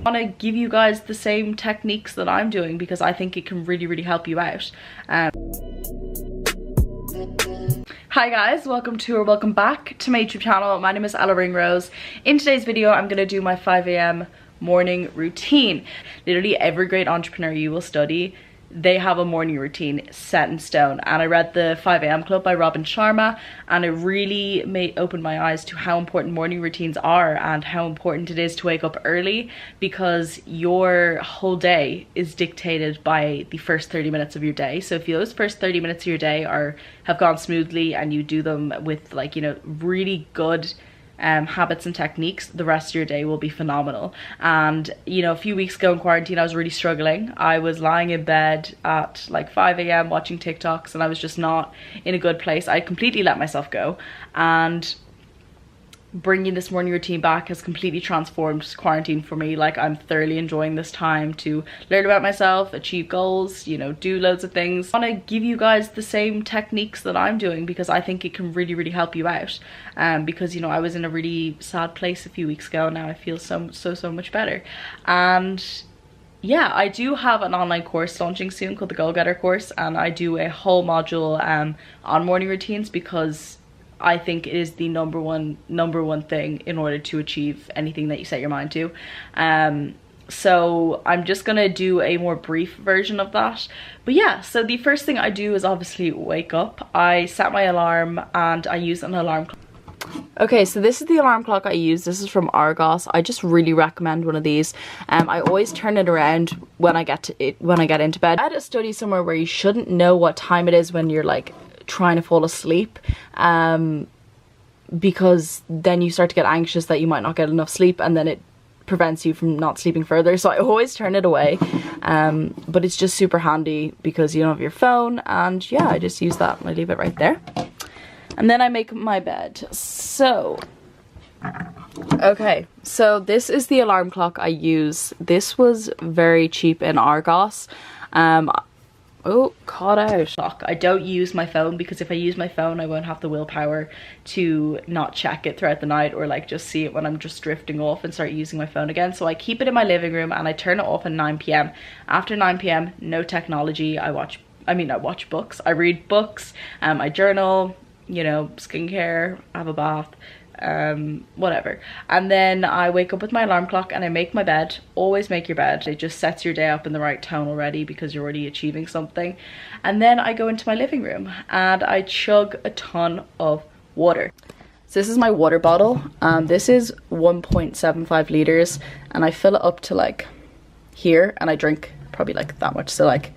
I want to give you guys the same techniques that I'm doing because I think it can really help you out. Hi guys, welcome back to my YouTube channel. My name is Ella Ringrose. In today's video, I'm going to do my 5 a.m. morning routine. Literally every great entrepreneur you will study, they have a morning routine set in stone. And I read the 5 a.m. Club by Robin Sharma, and it really opened my eyes to how important morning routines are and how important it is to wake up early, because your whole day is dictated by the first 30 minutes of your day. So if those first 30 minutes of your day have gone smoothly and you do them with, like, you know, really good habits and techniques, the rest of your day will be phenomenal. And you know, a few weeks ago in quarantine, I was really struggling. I was lying in bed at like 5 a.m. watching TikToks, and I was just not in a good place. I completely let myself go, and bringing this morning routine back has completely transformed quarantine for me. Like, I'm thoroughly enjoying this time to learn about myself, achieve goals, you know, do loads of things. I want to give you guys the same techniques that I'm doing because I think it can really help you out. Because, you know, I was in a really sad place a few weeks ago. Now I feel so much better. And yeah, I do have an online course launching soon called the Goal Getter course, and I do a whole module on morning routines because I think it is the number one thing in order to achieve anything that you set your mind to. So I'm just gonna do a more brief version of that. But yeah, so the first thing I do is obviously wake up. I set my alarm and I use an alarm clock. Okay, so this is the alarm clock I use. This is from Argos. I just really recommend one of these. I always turn it around when I get into bed. I had a study somewhere where you shouldn't know what time it is when you're like trying to fall asleep, because then you start to get anxious that you might not get enough sleep, and then it prevents you from not sleeping further. So I always turn it away, but it's just super handy because you don't have your phone. And yeah, I just use that and I leave it right there, and then I make my bed. So okay, so this is the alarm clock I use. This was very cheap in Argos. Oh, caught out. I don't use my phone because if I use my phone, I won't have the willpower to not check it throughout the night, or like just see it when I'm just drifting off and start using my phone again. So I keep it in my living room and I turn it off at 9 p.m. After 9 p.m, no technology. I watch books, I read books, I journal, you know, skincare, have a bath, whatever. And then I wake up with my alarm clock and I make my bed. Always make your bed. It just sets your day up in the right tone already because you're already achieving something. And then I go into my living room and I chug a ton of water. So this is my water bottle. This is 1.75 liters and I fill it up to like here, and I drink probably like that much, so like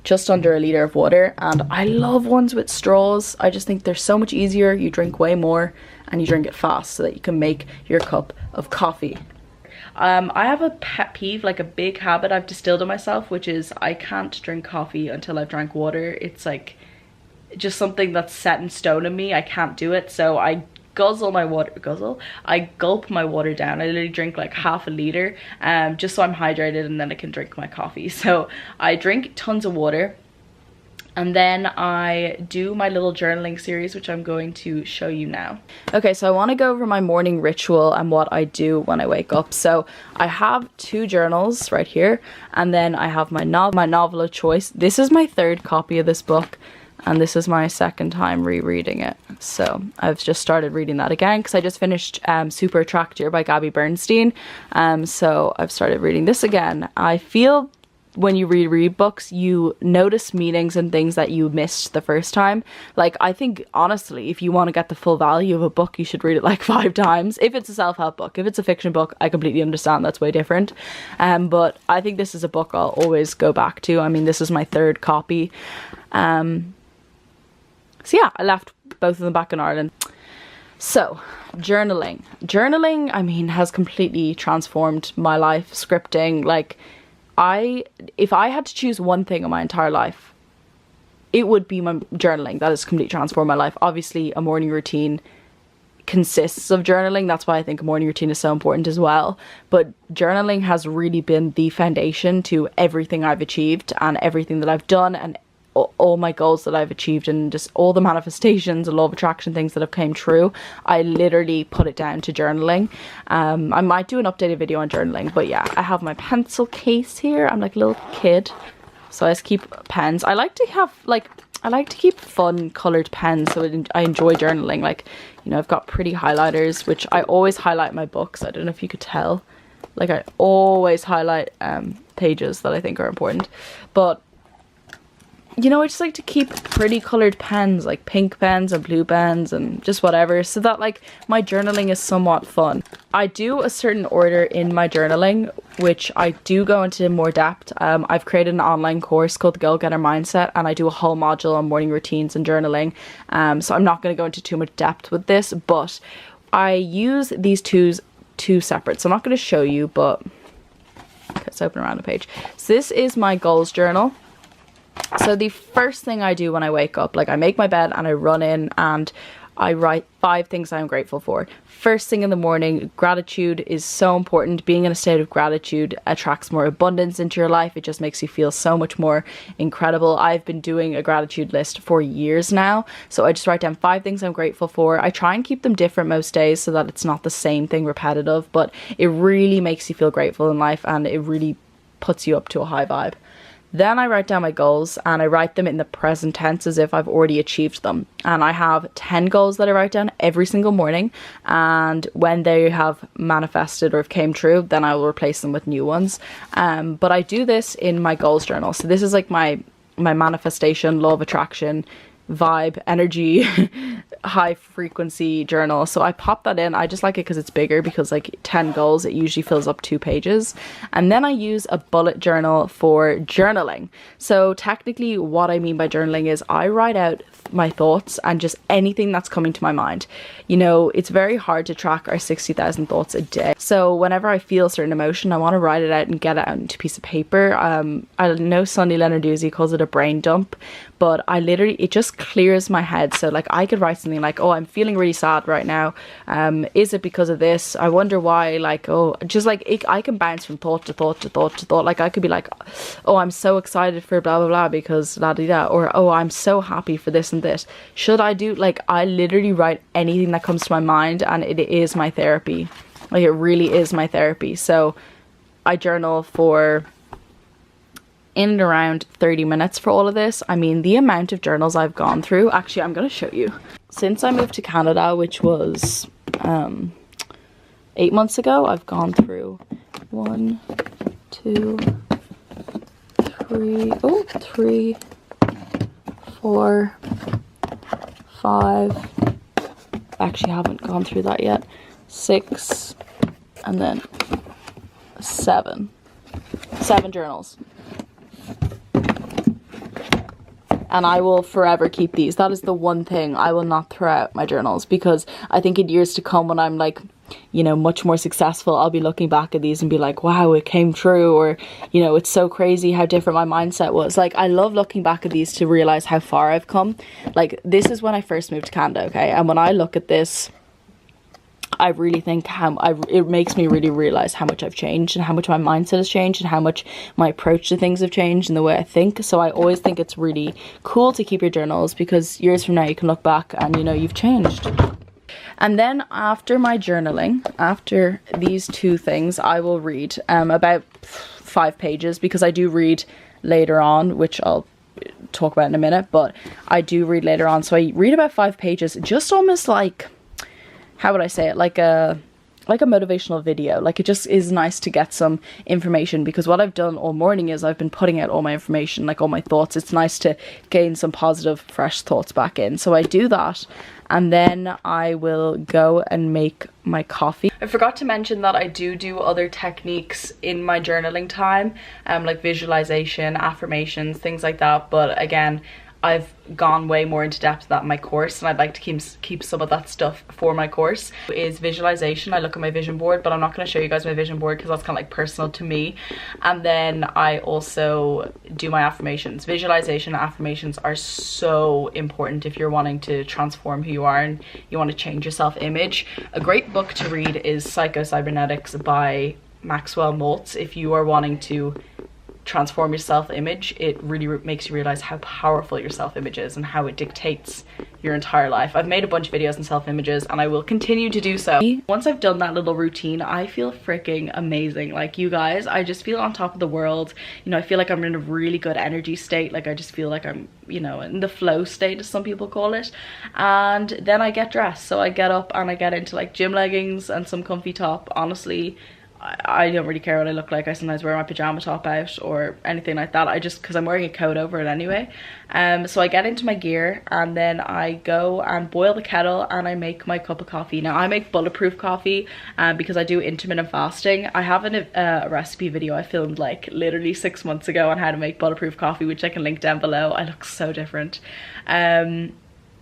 just under a liter of water. And I love ones with straws. I just think they're so much easier. You drink way more and you drink it fast so that you can make your cup of coffee. I have a pet peeve, like a big habit I've distilled in myself, which is I can't drink coffee until I've drank water. It's like just something that's set in stone in me. I can't do it. So I gulp my water down. I literally drink like half a liter, just so I'm hydrated, and then I can drink my coffee. So I drink tons of water, and then I do my little journaling series, which I'm going to show you now. Okay, so I want to go over my morning ritual and what I do when I wake up. So I have 2 journals right here, and then I have my novel of choice. This is my 3rd copy of this book, and this is my 2nd time rereading it. So I've just started reading that again because I just finished Super Attractor by Gabby Bernstein. So I've started reading this again. I feel when you reread books, you notice meanings and things that you missed the first time. Like, I think honestly, if you want to get the full value of a book, you should read it like 5 times. If it's a self-help book. If it's a fiction book, I completely understand, that's way different. But I think this is a book I'll always go back to. I mean, this is my 3rd copy. So yeah, I left both of them back in Ireland. So, journaling. Journaling, I mean, has completely transformed my life. Scripting, like, if I had to choose one thing in my entire life, it would be my journaling. That has completely transformed my life. Obviously, a morning routine consists of journaling. That's why I think a morning routine is so important as well. But journaling has really been the foundation to everything I've achieved and everything that I've done, and all my goals that I've achieved and just all the manifestations and law of attraction things that have came true, I literally put it down to journaling. I might do an updated video on journaling, but yeah, I have my pencil case here. I'm like a little kid, so I just keep pens. I like to have like, I like to keep fun colored pens, so I enjoy journaling. Like, you know, I've got pretty highlighters, which I always highlight my books. I don't know if you could tell. Like, I always highlight pages that I think are important. But, you know, I just like to keep pretty colored pens, like pink pens and blue pens and just whatever, so that like my journaling is somewhat fun. I do a certain order in my journaling, which I do go into more depth. I've created an online course called the Go Getter Mindset, and I do a whole module on morning routines and journaling. So I'm not going to go into too much depth with this, but I use these two separate. So I'm not going to show you, but let's open around the page. So this is my goals journal. So the first thing I do when I wake up, like I make my bed and I run in and I write 5 things I'm grateful for. First thing in the morning, gratitude is so important. Being in a state of gratitude attracts more abundance into your life. It just makes you feel so much more incredible. I've been doing a gratitude list for years now. So I just write down 5 things I'm grateful for. I try and keep them different most days so that it's not the same thing repetitive, but it really makes you feel grateful in life and it really puts you up to a high vibe. Then I write down my goals and I write them in the present tense as if I've already achieved them. And I have 10 goals that I write down every single morning. And when they have manifested or have came true, then I will replace them with new ones. But I do this in my goals journal. So this is like my manifestation, law of attraction, vibe, energy, high frequency journal. So I pop that in. I just like it because it's bigger, because like 10 goals, it usually fills up 2 pages. And then I use a bullet journal for journaling. So technically what I mean by journaling is I write out my thoughts and just anything that's coming to my mind. You know, it's very hard to track our 60,000 thoughts a day. So whenever I feel a certain emotion, I want to write it out and get it out into a piece of paper. I know Sunny Lenarduzzi calls it a brain dump, but I literally, it just clears my head. So like I could write something like, oh, I'm feeling really sad right now. Is it because of this? I wonder why. Like, oh, just like I can bounce from thought to thought to thought to thought. Like I could be like, oh, I'm so excited for blah blah blah because la di da, or oh, I'm so happy for this and this. Should I do, like, I literally write anything that comes to my mind, and it is my therapy. Like, it really is my therapy. So I journal for in and around 30 minutes for all of this. I mean, the amount of journals I've gone through, actually I'm going to show you. Since I moved to Canada, which was 8 months ago, I've gone through 1, 2, 3, 4, 5, actually haven't gone through that yet, 6, and then 7 journals. And I will forever keep these. That is the one thing I will not throw out, my journals, because I think in years to come, when I'm like, you know, much more successful, I'll be looking back at these and be like, wow, it came true, or, you know, it's so crazy how different my mindset was. Like, I love looking back at these to realize how far I've come. Like, this is when I first moved to Canada, okay? And when I look at this, I really think it makes me really realize how much I've changed and how much my mindset has changed and how much my approach to things have changed and the way I think. So I always think it's really cool to keep your journals, because years from now you can look back and, you know, you've changed. And then after my journaling, after these 2 things, I will read about 5 pages, because I do read later on, which I'll talk about in a minute, but I do read later on. So I read about 5 pages, just almost like, how would I say it, like a motivational video. Like, it just is nice to get some information, because what I've done all morning is I've been putting out all my information, like all my thoughts. It's nice to gain some positive, fresh thoughts back in. So I do that, and then I will go and make my coffee. I forgot to mention that I do other techniques in my journaling time, like visualization, affirmations, things like that. But again, I've gone way more into depth of that in my course, and I'd like to keep some of that stuff for my course. Is visualization. I look at my vision board, but I'm not going to show you guys my vision board because that's kind of like personal to me. And then I also do my affirmations. Visualization and affirmations are so important if you're wanting to transform who you are and you want to change your self-image. A great book to read is Psycho-Cybernetics by Maxwell Maltz if you are wanting to transform your self-image, it really makes you realize how powerful your self-image is and how it dictates your entire life. I've made a bunch of videos on self-images and I will continue to do so. Once I've done that little routine, I feel freaking amazing. Like, you guys, I just feel on top of the world. You know, I feel like I'm in a really good energy state. Like, I just feel like I'm, you know, in the flow state, as some people call it. And then I get dressed. So I get up and I get into like gym leggings and some comfy top. Honestly, I don't really care what I look like. I sometimes wear my pajama top out or anything like that. I just, because I'm wearing a coat over it anyway. So I get into my gear and then I go and boil the kettle and I make my cup of coffee. Now I make bulletproof coffee because I do intermittent fasting. I have a recipe video I filmed like literally 6 months ago on how to make bulletproof coffee, which I can link down below. I look so different.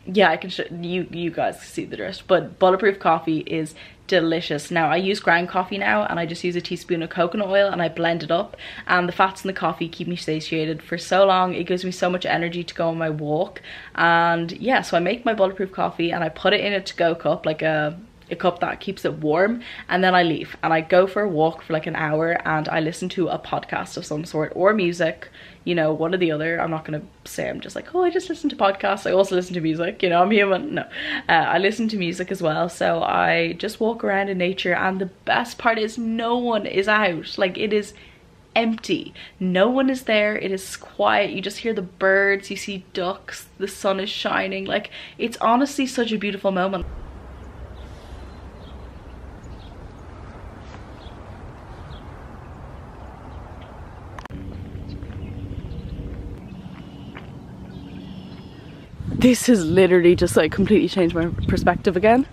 Yeah, I can show you guys see the drift, but bulletproof coffee is delicious. Now I use ground coffee now, and I just use a teaspoon of coconut oil and I blend it up, and the fats in the coffee keep me satiated for so long. It gives me so much energy to go on my walk. And yeah, so I make my bulletproof coffee and I put it in a to-go cup, like a cup that keeps it warm, and then I leave and I go for a walk for like an hour and I listen to a podcast of some sort or music, you know, one or the other. I'm not gonna say I'm just like, oh, I just listen to podcasts. I also listen to music, you know, I'm human. No, I listen to music as well. So I just walk around in nature, and the best part is no one is out. Like, it is empty, no one is there, it is quiet, you just hear the birds, you see ducks, the sun is shining. Like, it's honestly such a beautiful moment. This has literally just like completely changed my perspective again.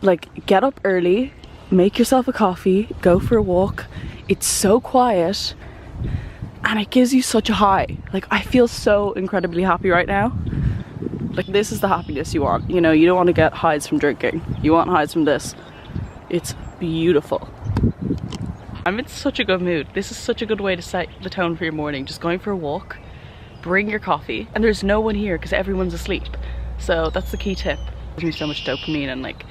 Like, get up early, make yourself a coffee, go for a walk. It's so quiet and it gives you such a high. Like, I feel so incredibly happy right now. Like, this is the happiness you want. You know, you don't want to get highs from drinking. You want highs from this. It's beautiful. I'm in such a good mood. This is such a good way to set the tone for your morning. Just going for a walk. Bring your coffee, and there's no one here because everyone's asleep, so that's the key tip. It gives me so much dopamine, and like,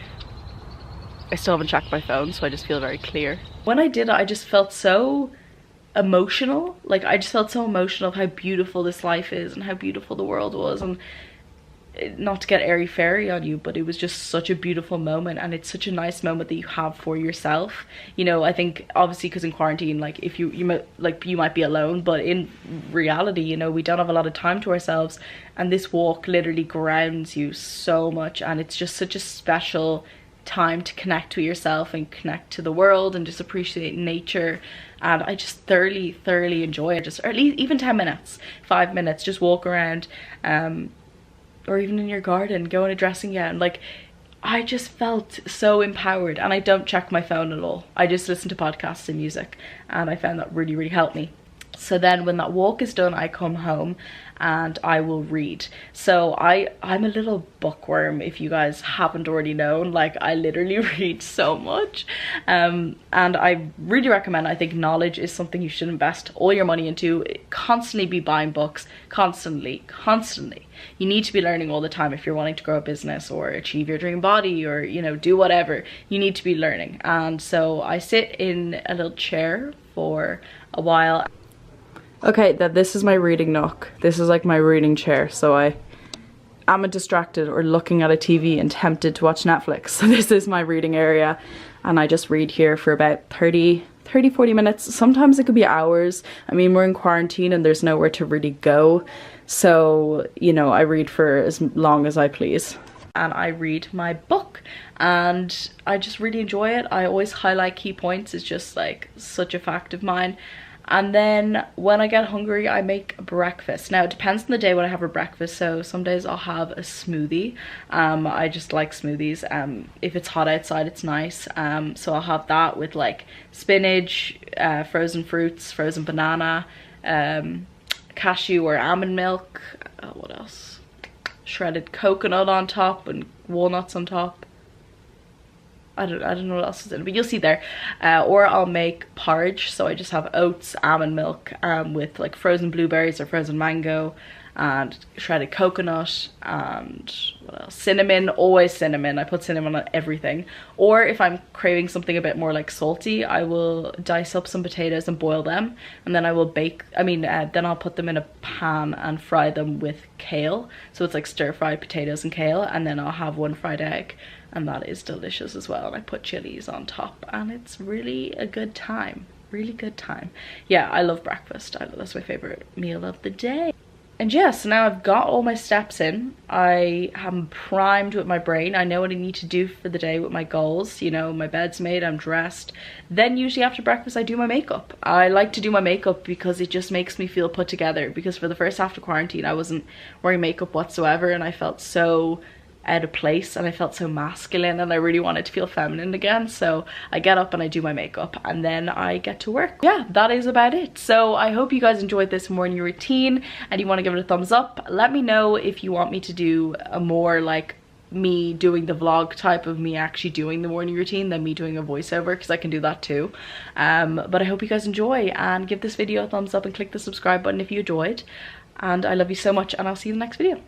I still haven't checked my phone, so I just feel very clear. When I did it, I just felt so emotional. Like, I just felt so emotional of how beautiful this life is and how beautiful the world was. And not to get airy fairy on you, but it was just such a beautiful moment, and it's such a nice moment that you have for yourself. You know, I think obviously because in quarantine, like, if you might be alone, but in reality, you know, we don't have a lot of time to ourselves, and this walk literally grounds you so much, and it's just such a special time to connect with yourself and connect to the world and just appreciate nature. And I just thoroughly enjoy it. Just, or at least even 10 minutes, 5 minutes, just walk around, or even in your garden, go in a dressing gown. Like, I just felt so empowered, and I don't check my phone at all. I just listen to podcasts and music, and I found that really helped me. So then when that walk is done, I come home and I will read. So I'm a little bookworm, if you guys haven't already known. Like, I literally read so much, and I really recommend. I think knowledge is something you should invest all your money into. Constantly be buying books, constantly. You need to be learning all the time if you're wanting to grow a business or achieve your dream body, or, you know, do whatever. You need to be learning. And so I sit in a little chair for a while. Okay, this is my reading nook. This is like my reading chair, so I am distracted or looking at a TV and tempted to watch Netflix. So this is my reading area, and I just read here for about 40 minutes. Sometimes it could be hours. I mean, we're in quarantine and there's nowhere to really go, so, you know, I read for as long as I please. And I read my book, and I just really enjoy it. I always highlight key points. It's just like such a fact of mine. And then when I get hungry, I make breakfast. Now, it depends on the day when I have a breakfast. So some days I'll have a smoothie. I just like smoothies. If it's hot outside, it's nice. So I'll have that with like spinach, frozen fruits, frozen banana, cashew or almond milk. What else? Shredded coconut on top and walnuts on top. I don't know what else is in it, but you'll see there. Or I'll make porridge, so I just have oats, almond milk, with like frozen blueberries or frozen mango, and shredded coconut, and what else? Cinnamon, always cinnamon. I put cinnamon on everything. Or if I'm craving something a bit more like salty, I will dice up some potatoes and boil them, and then I will bake, then I'll put them in a pan and fry them with kale. So it's like stir-fried potatoes and kale, and then I'll have one fried egg, and that is delicious as well. And I put chilies on top, and it's really a good time. Really good time. Yeah, I love breakfast. That's my favorite meal of the day. And yeah, so now I've got all my steps in. I am primed with my brain. I know what I need to do for the day with my goals. You know, my bed's made, I'm dressed. Then usually after breakfast, I do my makeup. I like to do my makeup because it just makes me feel put together. Because for the first half of quarantine, I wasn't wearing makeup whatsoever, and I felt so out of place, and I felt so masculine, and I really wanted to feel feminine again. So I get up and I do my makeup, and then I get to work. Yeah, that is about it. So I hope you guys enjoyed this morning routine and you want to give it a thumbs up. Let me know if you want me to do a more like me doing the vlog type of me actually doing the morning routine than me doing a voiceover, because I can do that too. But I hope you guys enjoy, and give this video a thumbs up and click the subscribe button if you enjoyed. And I love you so much, and I'll see you in the next video.